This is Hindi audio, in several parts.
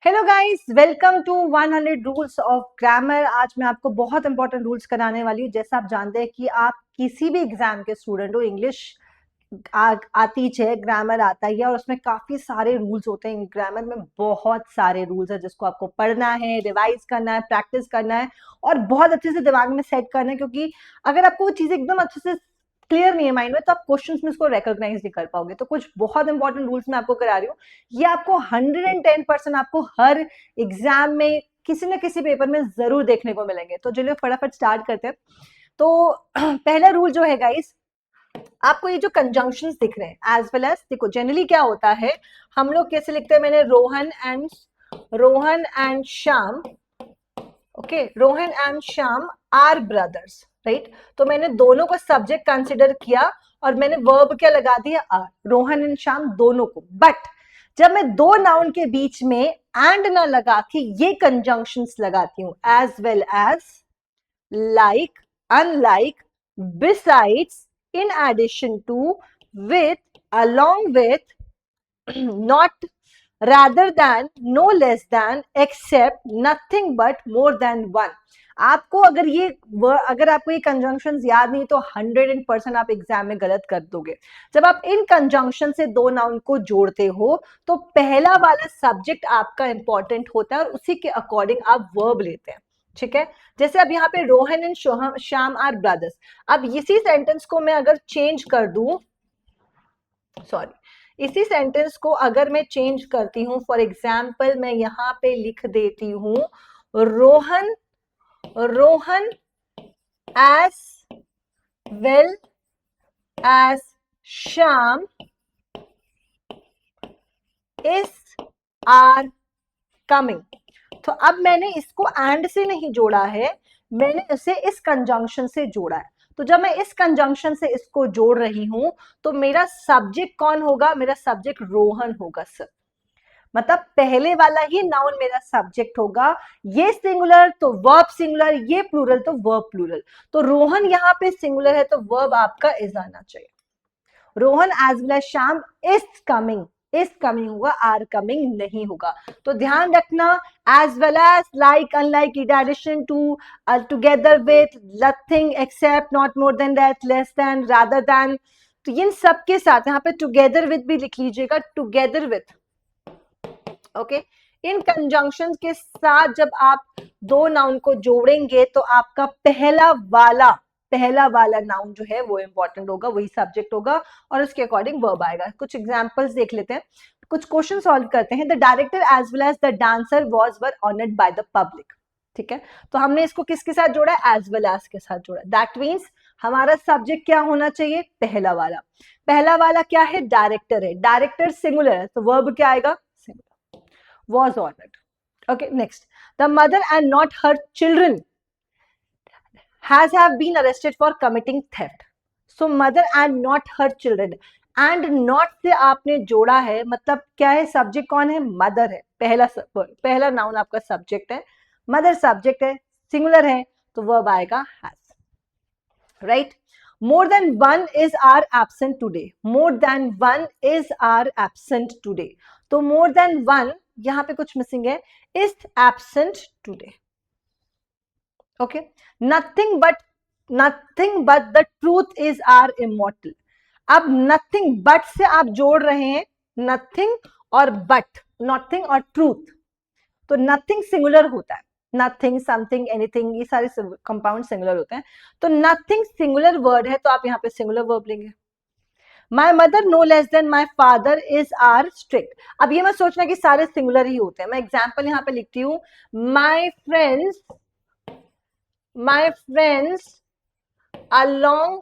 Hello guys, welcome to 100 rules of grammar. आज मैं आपको बहुत इंपॉर्टेंट रूल्स कराने वाली हूँ। जैसा आप जानते हैं कि आप किसी भी एग्जाम के स्टूडेंट हो, इंग्लिश आती है, ग्रामर आता ही है और उसमें काफी सारे रूल्स होते हैं। ग्रामर में बहुत सारे रूल्स है जिसको आपको पढ़ना है, रिवाइज करना है, प्रैक्टिस करना है और बहुत अच्छे से दिमाग में सेट करना है। क्योंकि अगर आपको वो चीजें एकदम अच्छे से क्लियर नहीं है माइंड में, तो आप क्वेश्चंस में उसको रिकॉग्नाइज नहीं कर पाओगे। तो कुछ बहुत इंपॉर्टेंट रूल्स मैं आपको करा रही हूँ। ये आपको 110% आपको हर एग्जाम में किसी न किसी पेपर में जरूर देखने को मिलेंगे। तो चलिए फटाफट स्टार्ट करते हैं। तो पहला रूल जो है गाइस, आपको ये जो कंजंक्शंस दिख रहे हैं एज वेल एज, देखो जनरली क्या होता है, हम लोग कैसे लिखते हैं, मैंने Rohan and Shyam, okay, Rohan and Shyam are brothers, right. तो मैंने दोनों को सब्जेक्ट कंसिडर किया और मैंने वर्ब क्या लगा दिया, आर, रोहन एंड श्याम दोनों को। बट जब मैं दो नाउन के बीच में एंड ना लगा के ये कंजंक्शंस लगाती हूं, as well as, like, unlike, besides, in addition to, with, along with, not, rather than, no less than, except, nothing but, more than one। आपको अगर आपको ये कंजंक्शन याद नहीं तो 100% आप एग्जाम में गलत कर दोगे। जब आप इन कंजंक्शन से दो नाउन को जोड़ते हो तो पहला वाला सब्जेक्ट आपका इंपॉर्टेंट होता है और उसी के अकॉर्डिंग आप वर्ब लेते हैं, ठीक है। जैसे अब यहाँ पे Rohan and Shyam are brothers, अब इसी सेंटेंस को मैं अगर चेंज कर दूं, सॉरी, इसी सेंटेंस को अगर मैं चेंज करती हूं, फॉर एग्जाम्पल मैं यहां पे लिख देती हूं Rohan as well as Shyam is are coming. तो अब मैंने इसको एंड से नहीं जोड़ा है, मैंने इसे इस कंजंक्शन से जोड़ा है। तो जब मैं इस कंजंक्शन से इसको जोड़ रही हूं तो मेरा सब्जेक्ट कौन होगा, मेरा सब्जेक्ट रोहन होगा सर। मतलब पहले वाला ही नाउन मेरा सब्जेक्ट होगा। ये सिंगुलर तो वर्ब सिंगुलर, ये प्लूरल तो वर्ब प्लूरल। तो रोहन यहाँ पे सिंगुलर है तो वर्ब आपका इज आना चाहिए। Rohan as well as Shyam is coming होगा, आर कमिंग नहीं होगा। तो ध्यान रखना, as well as, like, unlike, in addition to, together with, nothing except, not more than that, less than, rather than. तो इन सब के साथ यहाँ पे टुगेदर विथ भी लिख लीजिएगा, together with, okay. In conjunction के साथ जब आप दो नाउन को जोड़ेंगे तो आपका पहला वाला नाउन जो है वो इंपॉर्टेंट होगा, वही सब्जेक्ट होगा और उसके अकॉर्डिंग वर्ब आएगा। कुछ एग्जांपल्स देख लेते हैं, कुछ क्वेश्चन सॉल्व करते हैं। The director as well as the dancer were honoured by the public, ठीक है। तो हमने इसको किसके साथ जोड़ा है, एज वेल एज के साथ जोड़ा। दैट मीन्स हमारा सब्जेक्ट क्या होना चाहिए, पहला वाला क्या है, डायरेक्टर है, डायरेक्टर सिंगुलर है तो वर्ब क्या आएगा, was honored. Okay, next. The mother and not her children have been arrested for committing theft. So mother and not her children. And not से आपने जोड़ा है, मतलब क्या है, सब्जेक्ट कौन है, मदर है। पहला नाउन आपका सब्जेक्ट है, मदर सब्जेक्ट है, सिंगुलर है तो वर्ब आएगा has, right. More than one is are absent today. More than one is are absent today. तो more than one यहां पे कुछ मिसिंग है, is absent today. Okay. Nothing but the truth is our immortal. अब nothing but से आप जोड़ रहे हैं nothing और but, nothing और truth। तो nothing सिंगुलर होता है, नथिंग, समथिंग, एनीथिंग, ये सारे कंपाउंड सिंगुलर होते हैं। तो नथिंग सिंगुलर वर्ड है तो आप यहाँ पे सिंगुलर वर्ब लेंगे। My mother no less than my father is are strict. अब ये मत सोचना कि सारे सिंगुलर ही होते हैं। मैं एग्जाम्पल यहाँ पे लिखती हूँ, my friends along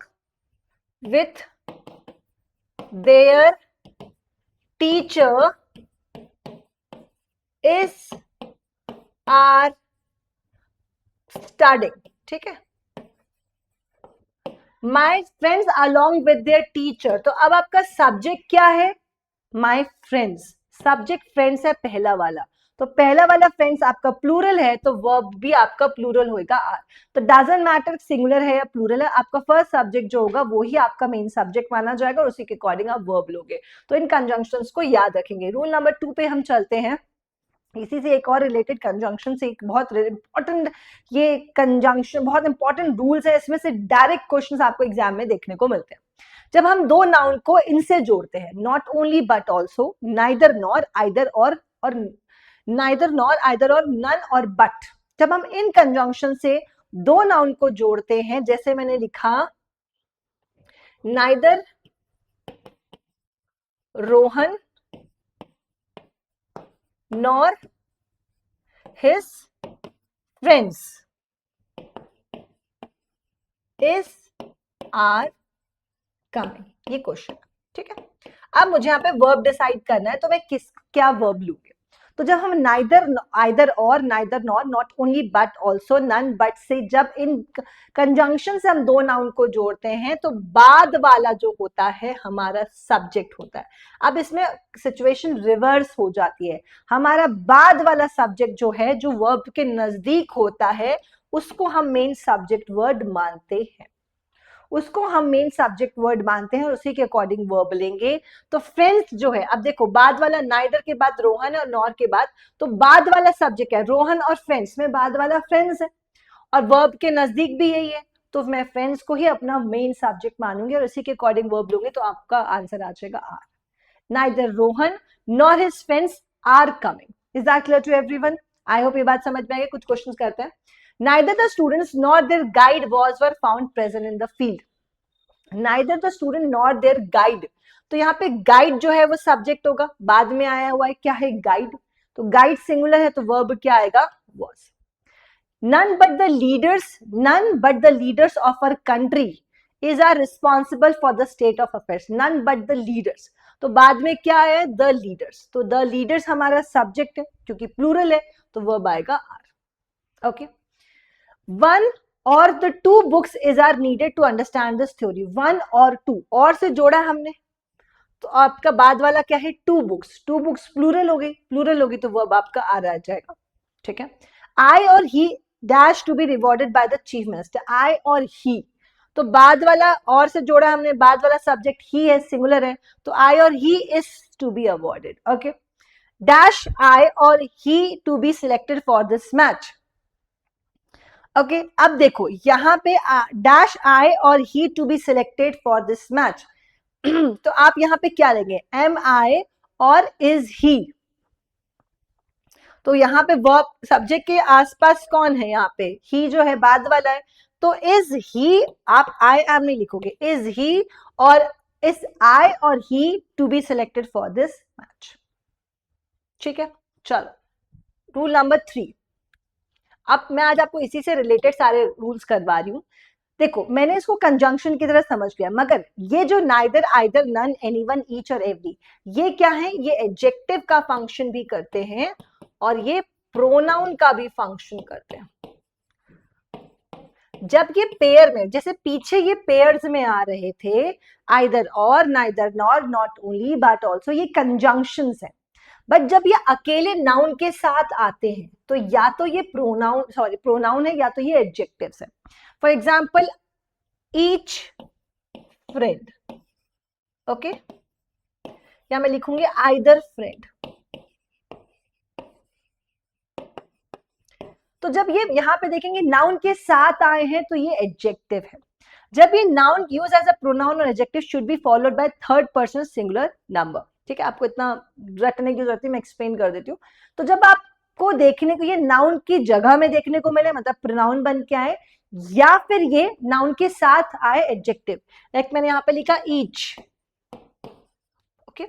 with their teacher is are studying, ठीक है। My friends along with their teacher, तो अब आपका सब्जेक्ट क्या है, माई फ्रेंड्स, सब्जेक्ट फ्रेंड्स है पहला वाला, तो पहला वाला फ्रेंड्स आपका प्लूरल है तो वर्ब भी आपका प्लूरल होगा आर। तो डजंट मैटर सिंगुलर है या प्लूरल है, आपका फर्स्ट सब्जेक्ट जो होगा वो ही आपका मेन सब्जेक्ट माना जाएगा और उसी के अकॉर्डिंग आप वर्ब लोगे। तो इन कंजंक्शंस को याद रखेंगे। रूल नंबर 2 पे हम चलते हैं। इसी से एक और रिलेटेड कंजंक्शन से एक बहुत इंपॉर्टेंट, ये कंजंक्शन बहुत इंपॉर्टेंट रूल्स है, इसमें से डायरेक्ट क्वेश्चंस आपको एग्जाम में देखने को मिलते हैं। जब हम दो नाउन को इनसे जोड़ते हैं, not only but also, neither nor, either और नाइदर नॉर, आइदर और, नन और बट, जब हम इन कंजंक्शन से दो नाउन को जोड़ते हैं, जैसे मैंने लिखा neither Rohan nor his friends is are coming, ये क्वेश्चन, ठीक है। अब मुझे यहाँ पे वर्ब डिसाइड करना है, तो मैं क्या वर्ब लूंगी। तो जब हम नाइदर, आइदर और, neither nor, not only but also, none but से जब इन कंजंक्शन से हम दो नाउन को जोड़ते हैं, तो बाद वाला जो होता है हमारा सब्जेक्ट होता है। अब इसमें सिचुएशन रिवर्स हो जाती है, हमारा बाद वाला सब्जेक्ट जो है, जो वर्ब के नजदीक होता है, उसको हम मेन सब्जेक्ट वर्ड मानते हैं, उसको हम मेन सब्जेक्ट वर्ड मानते हैं और उसी के अकॉर्डिंग वर्ब लेंगे। तो फ्रेंड्स जो है, अब देखो बाद वाला नाइदर के बाद रोहन और नॉर के बाद, तो बाद वाला सब्जेक्ट है रोहन और फ्रेंड्स में बाद वाला फ्रेंड्स है, और वर्ब के नजदीक भी यही है, तो मैं फ्रेंड्स को ही अपना मेन सब्जेक्ट मानूंगी और उसी के अकॉर्डिंग वर्ब लूंगी, तो आपका आंसर आ जाएगा are. Neither Rohan nor his friends are coming. Is that clear to everyone? I hope ये बात समझ में आ गई। कुछ क्वेश्चंस करते हैं। Neither the students nor their guide were found present in the field. Neither the student nor their guide. तो यहाँ पे गाइड जो है वो सब्जेक्ट होगा, बाद में आया हुआ है, क्या है गाइड, तो गाइड सिंगुलर है, तो वर्ब क्या आएगा, was. None but the leaders of our country are responsible for the state of affairs. None but the leaders. तो बाद में क्या है, the leaders. तो the leaders हमारा सब्जेक्ट है, क्योंकि प्लूरल है, तो वर्ब आएगा आर। ओके, वन और the two books are needed to understand this theory. One और टू, और से जोड़ा हमने, तो आपका बाद वाला क्या है, two books. Two books plural हो गई, प्लूरल होगी तो वर्ब आपका आ रहा जाएगा, ठीक है। आई और he dash to be rewarded by the chief minister. I और ही, तो बाद वाला और से जोड़ा हमने, बाद वाला सब्जेक्ट ही है, सिंगुलर है, तो आई और he is to be awarded. Okay, dash I और he to be selected for this match. Okay, अब देखो यहाँ पे डैश आई और he to be selected for this match, तो आप यहाँ पे क्या लेंगे, एम आई और इज ही। तो यहाँ पे वर्ब सब्जेक्ट के आसपास कौन है, यहाँ पे ही जो है बाद वाला है, तो इज ही, आप आई एम नहीं लिखोगे, इज ही और इस आई और he to be selected for this match, ठीक है। चलो रूल नंबर 3। अब मैं आज आपको इसी से रिलेटेड सारे रूल्स करवा रही हूँ। देखो मैंने इसको कंजंक्शन की तरह समझ लिया, मगर ये जो neither, either, none, anyone, each और एवरी, ये क्या है, ये एडजेक्टिव का फंक्शन भी करते हैं और ये प्रोनाउन का भी फंक्शन करते हैं। जब ये पेयर में, जैसे पीछे ये पेयर्स में आ रहे थे, आइदर और, neither nor, not only but also, ये कंजंक्शंस हैं। बट जब ये अकेले नाउन के साथ आते हैं, तो या तो ये प्रोनाउन है, या तो ये एडजेक्टिव्स है। For example each friend, okay, या मैं लिखूंगी आइदर फ्रेंड। तो जब ये यहाँ पे देखेंगे नाउन के साथ आए हैं, तो ये एडजेक्टिव है। जब ये noun use as a pronoun और adjective should be followed by third person singular number, ठीक है। आपको इतना रटने की जरूरत है, मैं एक्सप्लेन कर देती हूँ। तो जब आपको देखने को ये नाउन की जगह में देखने को मिले, मतलब प्रोनाउन बन के आए, या फिर ये नाउन के साथ आए एडजेक्टिव, लाइक मैंने यहाँ पे लिखा ईच, ओके।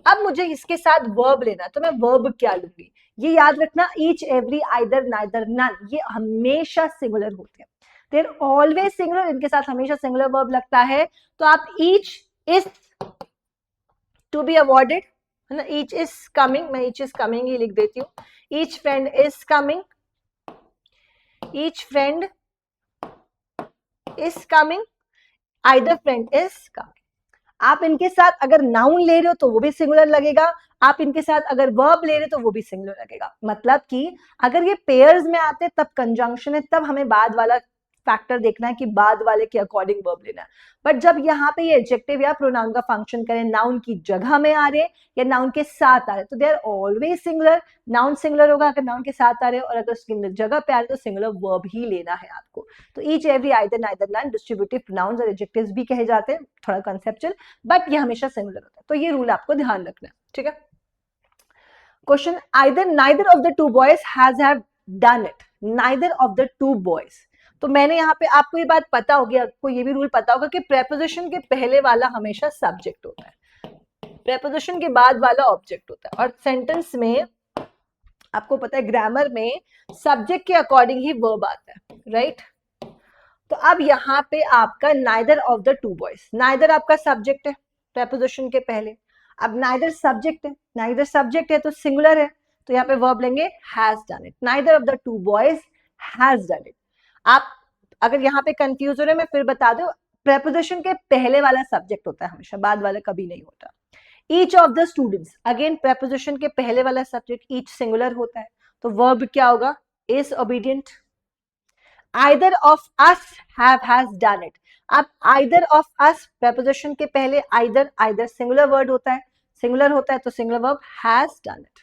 अब मुझे इसके साथ वर्ब लेना, तो मैं वर्ब क्या लूंगी, ये याद रखना, each, every, either, neither, none, ये हमेशा सिंगुलर होते हैं, देयर ऑलवेज सिंगुलर, इनके साथ हमेशा सिंगुलर वर्ब लगता है। तो आप each is to be awarded, है ना, ईच इज कमिंग, मैं ईच इज कमिंग ही लिख देती हूँ। Each friend is coming, each friend is coming, either friend is coming. आप इनके साथ अगर नाउन ले रहे हो तो वो भी सिंगुलर लगेगा, आप इनके साथ अगर वर्ब ले रहे हो तो वो भी सिंगुलर लगेगा। मतलब कि अगर ये पेयर्स में आते तब कंजंक्शन है, तब हमें बाद वाला फैक्टर देखना है कि बाद वाले के अकॉर्डिंग वर्ब लेना है। बट जब यहाँ पे ये एडजेक्टिव या प्रोनाउन का फंक्शन करें, नाउन की जगह में आ रहे या नाउन के साथ आ रहे, तो they are always singular. Noun singular होगा अगर नाउन के साथ आ रहे, और अगर उसकी जगह पे आ रहे तो सिंगुलर वर्ब ही लेना है आपको। तो each every either neither none distributive pronouns और एडजेक्टिव्स भी कहे जाते हैं, थोड़ा कंसेप्चुअल, बट ये हमेशा सिंगुलर होता है। तो ये रूल आपको ध्यान रखना है, ठीक है। Question, either neither of the two boys has have done it, neither of the two boys. तो मैंने यहाँ पे, आपको ये बात पता होगी, आपको ये भी रूल पता होगा कि प्रेपोजिशन के पहले वाला हमेशा सब्जेक्ट होता है, प्रेपोजिशन के बाद वाला ऑब्जेक्ट होता है, और सेंटेंस में आपको पता है ग्रामर में सब्जेक्ट के अकॉर्डिंग ही वर्ब आता है, राइट। तो अब यहाँ पे आपका neither of the two boys, neither आपका सब्जेक्ट है प्रेपोजिशन के पहले, अब नाइदर सब्जेक्ट है, नाइदर सब्जेक्ट है तो सिंगुलर है, तो यहाँ पे वर्ब लेंगे has done it, neither of the two boys has done it. आप अगर यहाँ पे कंफ्यूज हो रहे, मैं फिर बता दूं, प्रेपोजिशन के पहले वाला सब्जेक्ट होता है हमेशा, बाद वाला कभी नहीं होता। Each of the students, again preposition के पहले वाला सब्जेक्ट ईच सिंगुलर होता है, तो वर्ब क्या होगा, is obedient. Either of us have has done it, अब आइदर ऑफ अस प्रेपोजिशन के पहले आइदर, आइदर सिंगुलर वर्ड होता है, सिंगुलर होता है तो singular verb has done it,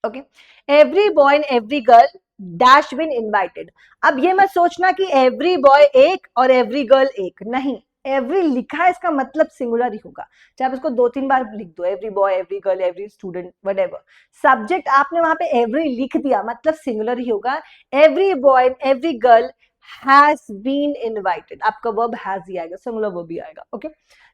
okay. Every boy and every girl dash been invited, अब ये मत सोचना कि एवरी बॉय एक और एवरी गर्ल एक, नहीं, एवरी लिखा है इसका मतलब सिंगुलर ही होगा, चाहे आप इसको 2-3 बार लिख दो, every boy every girl every student whatever, subject आपने वहां पे एवरी लिख दिया मतलब सिंगुलर ही होगा। Every boy and every girl has been invited, आपका वर्ब हैज ही आएगा, सिंगुलर वर्ब ही आएगा, okay.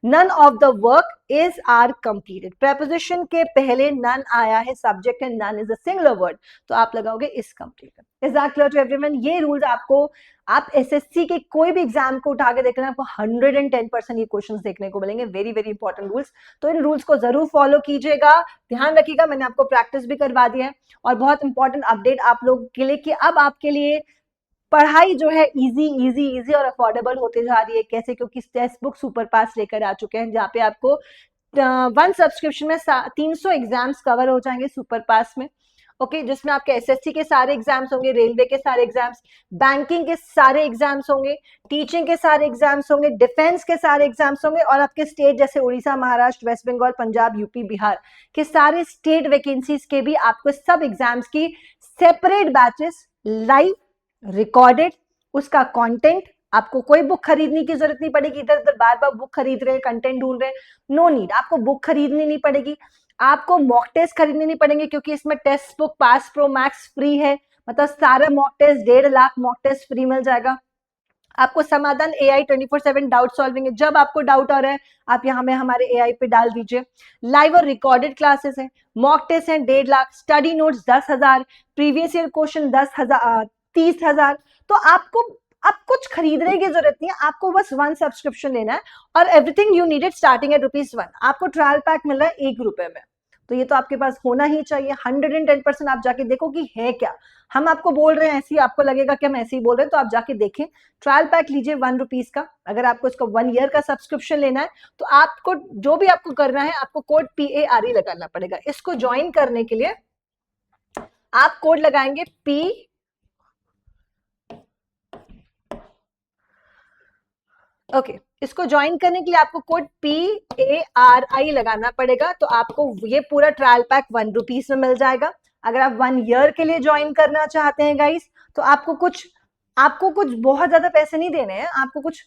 None of the work is are completed, preposition के पहले नन आया है, सब्जेक्ट है, none is a singular word, तो आप लगाओगे is completed. Is that clear to everyone? ये रूल्स आपको, आप एसएससी के कोई भी एग्जाम को उठा के देख लेना, आपको 110% ये क्वेश्चंस देखने को मिलेंगे, वेरी वेरी इंपॉर्टेंट रूल्स। तो इन रूल्स को जरूर फॉलो कीजिएगा, ध्यान रखिएगा, मैंने आपको प्रैक्टिस भी करवा दिया है। और बहुत इंपॉर्टेंट अपडेट आप लोगों के लिए कि अब आपके लिए पढ़ाई जो है इजी इजी इजी और अफोर्डेबल होते जा रही है। कैसे? क्योंकि टेक्स्ट बुक सुपर पास लेकर आ चुके हैं, जहाँ पे आपको 1 सब्सक्रिप्शन में 300 एग्जाम्स कवर हो जाएंगे सुपर पास में, ओके, जिसमें आपके एसएससी के सारे एग्जाम्स होंगे, रेलवे के सारे एग्जाम्स, बैंकिंग के सारे एग्जाम्स होंगे, टीचिंग के सारे एग्जाम्स होंगे, डिफेंस के सारे एग्जाम्स होंगे, और आपके स्टेट जैसे उड़ीसा, महाराष्ट्र, वेस्ट बंगाल, पंजाब, यूपी, बिहार के सारे स्टेट वैकेंसीज के भी आपको सब एग्जाम्स की सेपरेट बैचेस, लाइव रिकॉर्डेड, उसका कंटेंट, आपको कोई बुक खरीदने की जरूरत नहीं पड़ेगी, इधर उधर बार बार बुक खरीद रहे हैं, कंटेंट ढूंढ रहे हैं, नो नीड, आपको बुक खरीदनी नहीं पड़ेगी, आपको मॉक टेस्ट खरीदने नहीं पड़ेंगे, क्योंकि इसमें test book pass pro max free है, मतलब सारा mock test 1.5 lakh mock test free मिल जाएगा आपको। समाधान AI 24/7 डाउट सॉल्विंग है, जब आपको डाउट आ रहा है आप यहाँ में हमारे AI पे डाल दीजिए। लाइव और रिकॉर्डेड क्लासेस है, मॉक टेस्ट है 1.5 lakh, study notes 10,000, previous year question 30,000। तो आपको अब कुछ खरीदने की जरूरत नहीं है, आपको बस 1 सब्सक्रिप्शन लेना है, और everything you needed starting at ₹1। आपको ट्रायल पैक मिल रहा है ₹1 में, तो ये तो आपके पास होना ही चाहिए। 110% आप जाके देखो कि है क्या, हम आपको बोल रहे हैं ऐसे ही, आपको लगेगा कि हम ऐसे ही बोल रहे हैं, तो आप जाके देखें, ट्रायल पैक लीजिए ₹1 का। अगर आपको इसका 1 ईयर का सब्सक्रिप्शन लेना है तो आपको जो भी आपको करना है, आपको कोड PARE लगाना पड़ेगा। इसको ज्वाइन करने के लिए आप कोड लगाएंगे इसको ज्वाइन करने के लिए आपको कोड PARI लगाना पड़ेगा, तो आपको ये पूरा ट्रायल पैक ₹1 में मिल जाएगा। अगर आप 1 ईयर के लिए ज्वाइन करना चाहते हैं गाइस, तो आपको कुछ बहुत ज्यादा पैसे नहीं देने हैं, आपको कुछ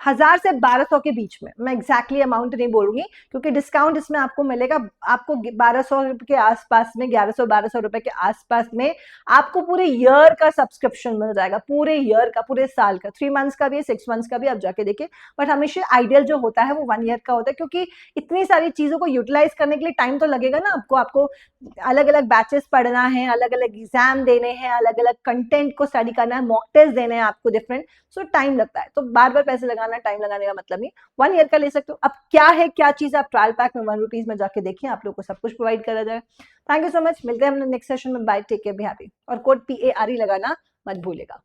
1000 से 1200 के बीच में, मैं एग्जैक्टली अमाउंट नहीं बोलूंगी क्योंकि डिस्काउंट इसमें आपको मिलेगा, आपको 1200 रुपए के आसपास में, 1100-1200 रुपए के आसपास में आपको पूरे ईयर का सब्सक्रिप्शन मिल जाएगा, पूरे ईयर का, पूरे साल का, 3 मंथ्स का भी है, 6 मंथ्स का भी, आप जाके देखिए। बट हमेशा आइडियल जो होता है वो 1 ईयर का होता है, क्योंकि इतनी सारी चीजों को यूटिलाइज करने के लिए टाइम तो लगेगा ना आपको अलग अलग बैचेस पढ़ना है, अलग अलग एग्जाम देने हैं, अलग अलग कंटेंट को स्टडी करना है, मॉक टेस्ट देने हैं आपको डिफरेंट, सो टाइम लगता है। तो बार बार पैसे लगाना, टाइम लगाने का मतलब नहीं, 1 ईयर का ले सकते हो। अब क्या है क्या चीज, आप ट्रायल पैक में ₹1 में जाके देखिए, आप लोग को सब कुछ प्रोवाइड करा जाए। थैंक यू सो मच, मिलते हैं हम नेक्स्ट सेशन में, bye, take care, be happy, और कोड PARE लगाना मत भूलेगा।